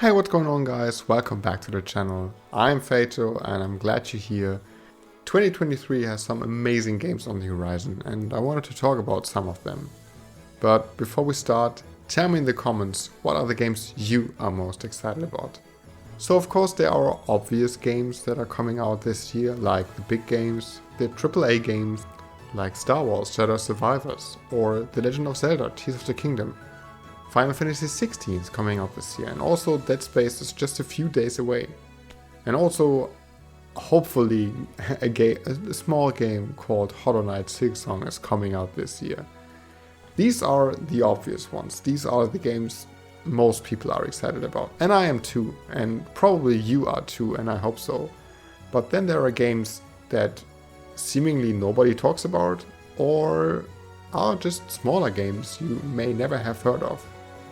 Hey, what's going on guys? Welcome back to the channel. I'm Fato and I'm glad you're here. 2023 has some amazing games on the horizon and I wanted to talk about some of them. But before we start, tell me in the comments what are the games you are most excited about. So of course there are obvious games that are coming out this year, like the big games, the AAA games like Star Wars Jedi Survivors or The Legend of Zelda Tears of the Kingdom. Final Fantasy 16 is coming out this year, and also Dead Space is just a few days away. And also, hopefully, a small game called Hollow Knight Silksong is coming out this year. These are the obvious ones. These are the games most people are excited about. And I am too, and probably you are too, and I hope so. But then there are games that seemingly nobody talks about, or are just smaller games you may never have heard of.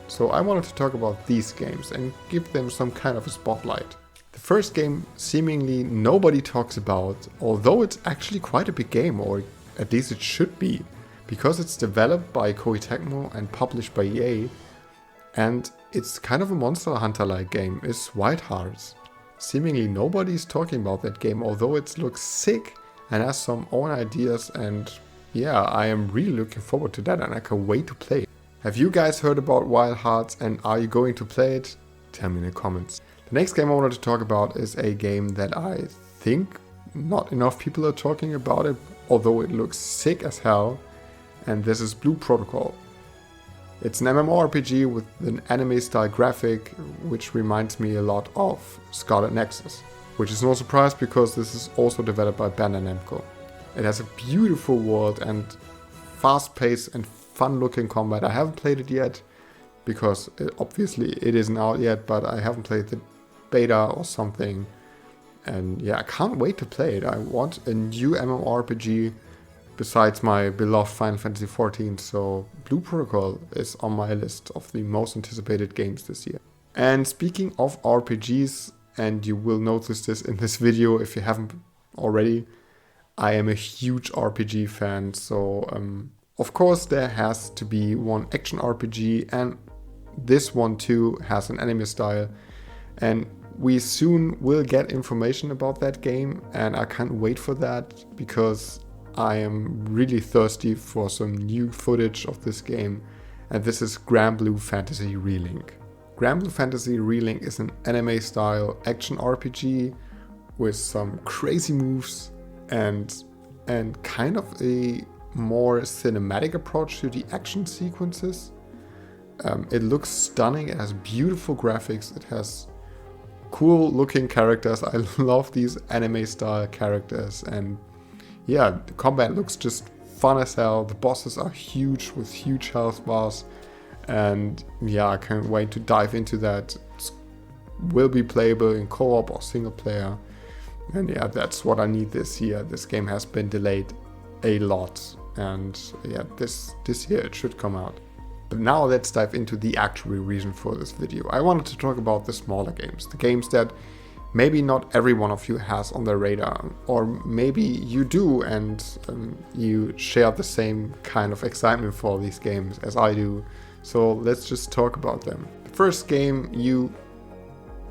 So I wanted to talk about these games and give them some kind of a spotlight. The first game seemingly nobody talks about, although it's actually quite a big game, or at least it should be, because it's developed by Koei Tecmo and published by EA, and it's kind of a Monster Hunter-like game, is Wild Hearts. Seemingly nobody's talking about that game, although it looks sick and has some own ideas, and yeah, I am really looking forward to that and I can't wait to play it. Have you guys heard about Wild Hearts and are you going to play it? Tell me in the comments. The next game I wanted to talk about is a game that I think not enough people are talking about it, although it looks sick as hell, and this is Blue Protocol. It's an MMORPG with an anime style graphic, which reminds me a lot of Scarlet Nexus, which is no surprise because this is also developed by Bandai Namco. It has a beautiful world and fast-paced and fun-looking combat. I haven't played it yet because obviously it isn't out yet, but I haven't played the beta or something. And yeah, I can't wait to play it. I want a new MMORPG besides my beloved Final Fantasy 14, so Blue Protocol is on my list of the most anticipated games this year. And speaking of RPGs, and you will notice this in this video if you haven't already, I am a huge RPG fan, so of course there has to be one action RPG, and this one too has an anime style, and we soon will get information about that game, and I can't wait for that because I am really thirsty for some new footage of this game, and this is Granblue Fantasy Relink. Granblue Fantasy Relink is an anime style action RPG with some crazy moves and kind of a more cinematic approach to the action sequences. It looks stunning, it has beautiful graphics, it has cool looking characters. I love these anime style characters, and yeah, the combat looks just fun as hell. The bosses are huge with huge health bars, and yeah, I can't wait to dive into that. It will be playable in co-op or single player, and yeah, that's what I need this year. This game has been delayed a lot, and yeah, this year it should come out. But now let's dive into the actual reason for this video. I wanted to talk about the smaller games, the games that maybe not every one of you has on their radar, or maybe you do and you share the same kind of excitement for these games as I do. So let's just talk about them. The first game you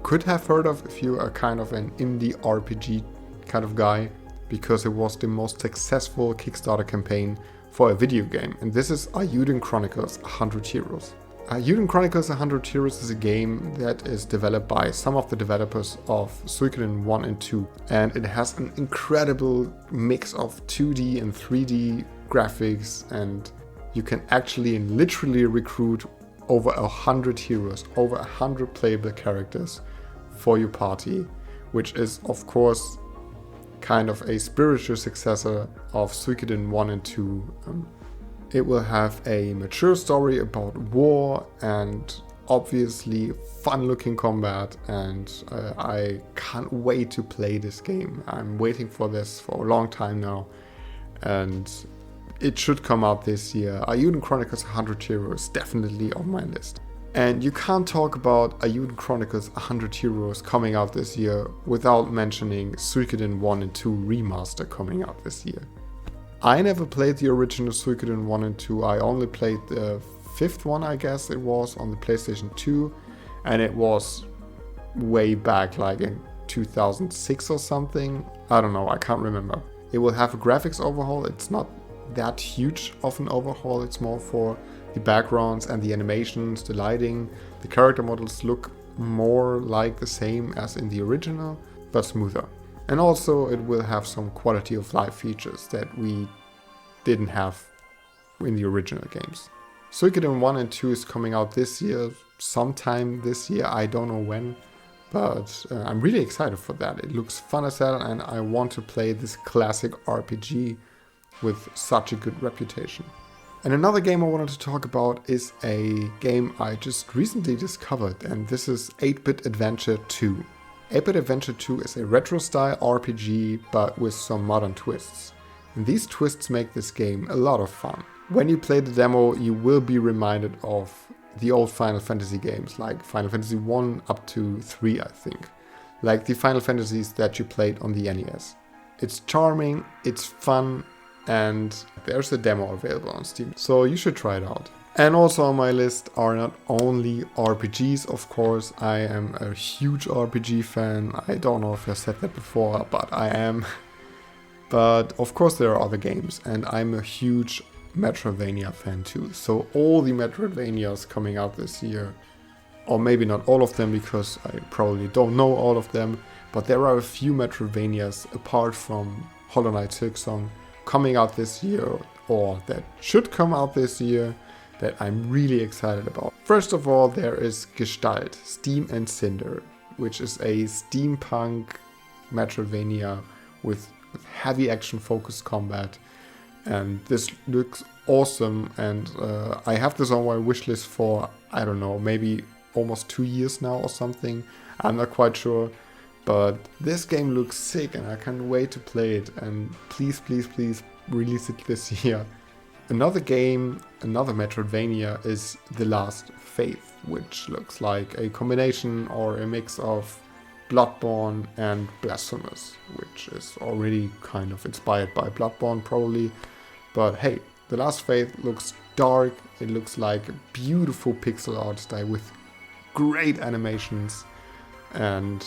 could have heard of if you are kind of an indie RPG kind of guy, because it was the most successful Kickstarter campaign for a video game, and this is Eiyuden Chronicles 100 Heroes. Eiyuden Chronicles 100 Heroes is a game that is developed by some of the developers of Suikoden 1 and 2, and it has an incredible mix of 2D and 3D graphics, and you can actually and literally recruit over 100 heroes, over 100 playable characters for your party, which is of course kind of a spiritual successor of Suikoden 1 and 2. It will have a mature story about war and obviously fun looking combat, and I can't wait to play this game. I'm waiting for this for a long time now, and it should come out this year. Eiyuden Chronicles 100 Heroes definitely on my list. And you can't talk about Eiyuden Chronicles 100 Heroes coming out this year without mentioning Suikoden 1 and 2 Remaster coming out this year. I never played the original Suikoden 1 and 2, I only played the fifth one, I guess it was, on the PlayStation 2, and it was way back, like in 2006 or something. I don't know, I can't remember. It will have a graphics overhaul. It's not that huge of an overhaul. It's more for the backgrounds and the animations, the lighting. The character models look more like the same as in the original, but smoother. And also it will have some quality of life features that we didn't have in the original games. Suikoden 1 and 2 is coming out this year, sometime this year, I don't know when, but I'm really excited for that. It looks fun as hell, and I want to play this classic RPG with such a good reputation. And another game I wanted to talk about is a game I just recently discovered, and this is 8-Bit Adventure 2. 8-Bit Adventure 2 is a retro-style RPG, but with some modern twists. And these twists make this game a lot of fun. When you play the demo, you will be reminded of the old Final Fantasy games, like Final Fantasy 1 up to 3, I think. Like the Final Fantasies that you played on the NES. It's charming, it's fun, and there's a demo available on Steam, so you should try it out. And also on my list are not only RPGs, of course. I am a huge RPG fan. I don't know if I said that before, but I am. But of course there are other games, and I'm a huge Metroidvania fan too. So all the Metroidvanias coming out this year, or maybe not all of them because I probably don't know all of them, but there are a few Metroidvanias apart from Hollow Knight Silksong coming out this year, or that should come out this year, that I'm really excited about. First of all, there is Gestalt, Steam and Cinder, which is a steampunk Metroidvania with heavy action focused combat, and this looks awesome, and I have this on my wishlist for, I don't know, maybe almost 2 years now or something. I'm not quite sure, but this game looks sick and I can't wait to play it, and please release it this year. Another game, another Metroidvania is The Last Faith, which looks like a combination or a mix of Bloodborne and Blasphemous, which is already kind of inspired by Bloodborne probably. But hey, The Last Faith looks dark, it looks like a beautiful pixel art style with great animations, and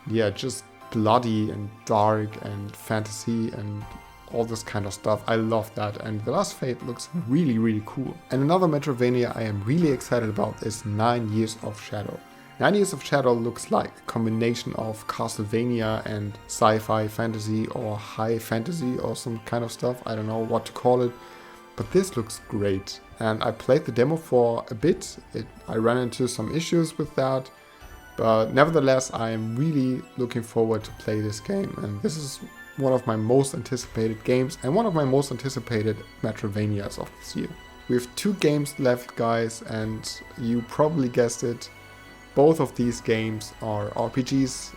yeah, just bloody and dark and fantasy and all this kind of stuff. I love that, and The Last Faith looks really cool. And another Metroidvania I am really excited about is 9 Years of Shadow. 9 Years of Shadow looks like a combination of Castlevania and sci-fi fantasy or high fantasy or some kind of stuff. I don't know what to call it, but this looks great. And I played the demo for a bit. I ran into some issues with that, but nevertheless I am really looking forward to play this game, and this is one of my most anticipated games and one of my most anticipated Metroidvanias of this year. We have 2 games left, guys, and you probably guessed it. Both of these games are RPGs,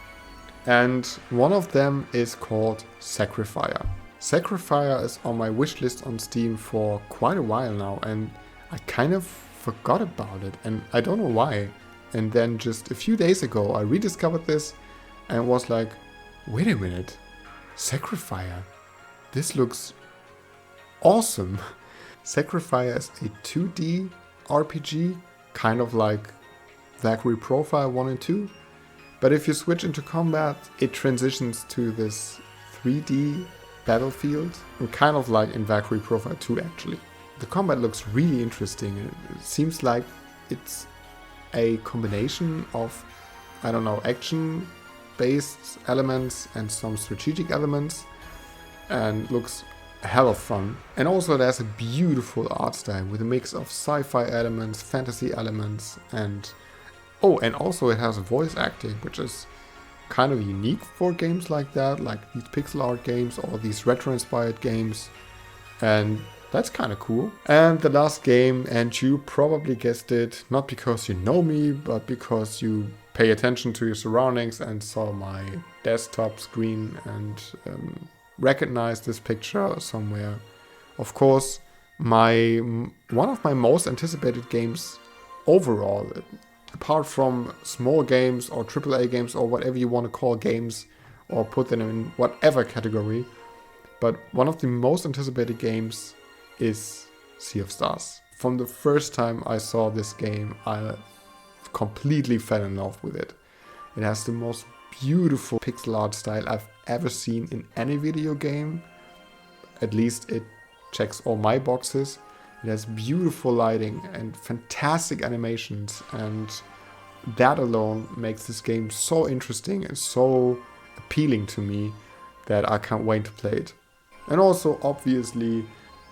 and one of them is called Sacrifire. Sacrifire is on my wishlist on Steam for quite a while now, and I kind of forgot about it, and I don't know why. And then just a few days ago I rediscovered this and was like, wait a minute, Sacrifire, this looks awesome. Sacrifire is a 2D RPG, kind of like Valkyrie Profile 1 and 2, but if you switch into combat, it transitions to this 3D battlefield, and kind of like in Valkyrie Profile 2 actually. The combat looks really interesting. It seems like it's a combination of, I don't know, action-based elements and some strategic elements, and looks a hell of fun. And also there's a beautiful art style with a mix of sci-fi elements, fantasy elements, and also it has a voice acting, which is kind of unique for games like that, like these pixel art games or these retro-inspired games, and that's kind of cool. And the last game, and you probably guessed it, not because you know me, but because you pay attention to your surroundings and saw my desktop screen and recognized this picture somewhere. Of course, one of my most anticipated games overall, apart from small games or AAA games or whatever you want to call games, or put them in whatever category, but one of the most anticipated games is Sea of Stars. From the first time I saw this game, I completely fell in love with it. It has the most beautiful pixel art style I've ever seen in any video game. At least it checks all my boxes. It has beautiful lighting and fantastic animations, and that alone makes this game so interesting and so appealing to me that I can't wait to play it. And also, obviously,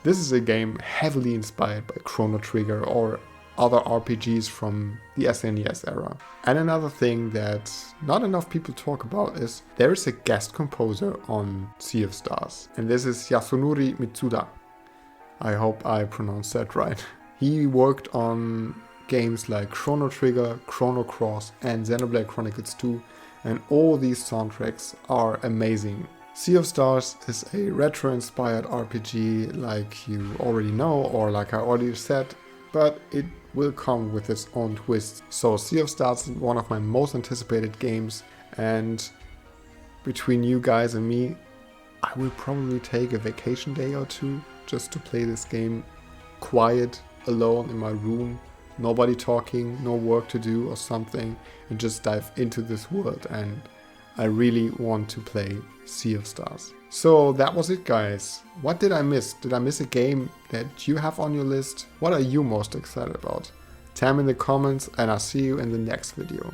this is a game heavily inspired by Chrono Trigger or other RPGs from the SNES era. And another thing that not enough people talk about is there is a guest composer on Sea of Stars, and this is Yasunori Mitsuda. I hope I pronounced that right. He worked on games like Chrono Trigger, Chrono Cross and Xenoblade Chronicles 2, and all these soundtracks are amazing. Sea of Stars is a retro-inspired RPG like you already know, or like I already said, but it will come with its own twist. So Sea of Stars is one of my most anticipated games, and between you guys and me, I will probably take a vacation day or two just to play this game quiet, alone in my room, nobody talking, no work to do or something, and just dive into this world. And I really want to play Sea of Stars. So that was it, guys. What did I miss? Did I miss a game that you have on your list? What are you most excited about? Tell me in the comments, and I'll see you in the next video.